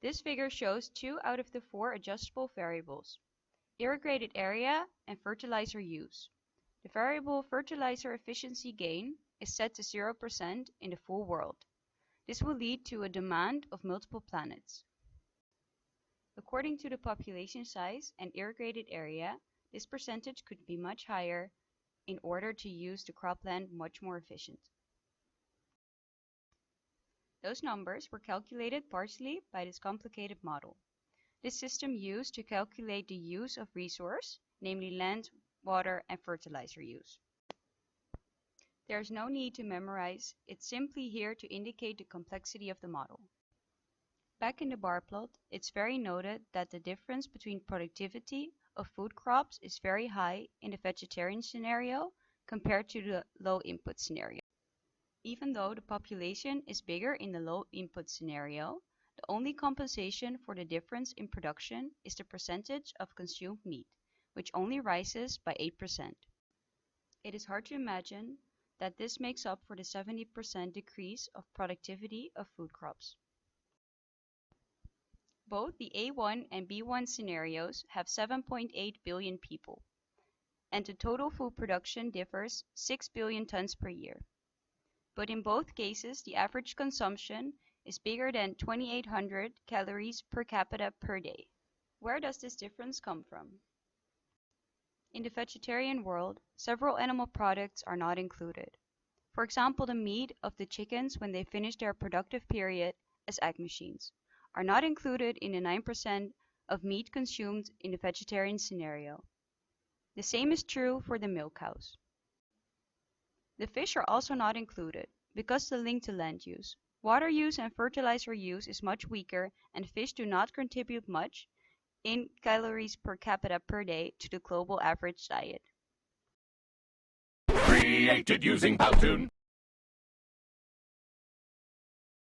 This figure shows 2 out of the 4 adjustable variables: irrigated area and fertilizer use. The variable fertilizer efficiency gain is set to 0% in the full world. This will lead to a demand of multiple planets. According to the population size and irrigated area, this percentage could be much higher in order to use the cropland much more efficient. Those numbers were calculated partially by this complicated model. This system used to calculate the use of resource, namely land, water, and fertilizer use. There is no need to memorize, it's simply here to indicate the complexity of the model. Back in the bar plot, it's very noted that the difference between productivity of food crops is very high in the vegetarian scenario compared to the low input scenario. Even though the population is bigger in the low input scenario, the only compensation for the difference in production is the percentage of consumed meat, which only rises by 8%. It is hard to imagine that this makes up for the 70% decrease of productivity of food crops. Both the A1 and B1 scenarios have 7.8 billion people, and the total food production differs 6 billion tons per year. But in both cases, the average consumption is bigger than 2,800 calories per capita per day. Where does this difference come from? In the vegetarian world, several animal products are not included. For example, the meat of the chickens when they finish their productive period as egg machines are not included in the 9% of meat consumed in the vegetarian scenario. The same is true for the milk cows. The fish are also not included, because the link to land use. Water use and fertilizer use is much weaker, and fish do not contribute much in calories per capita per day to the global average diet. Created using Powtoon.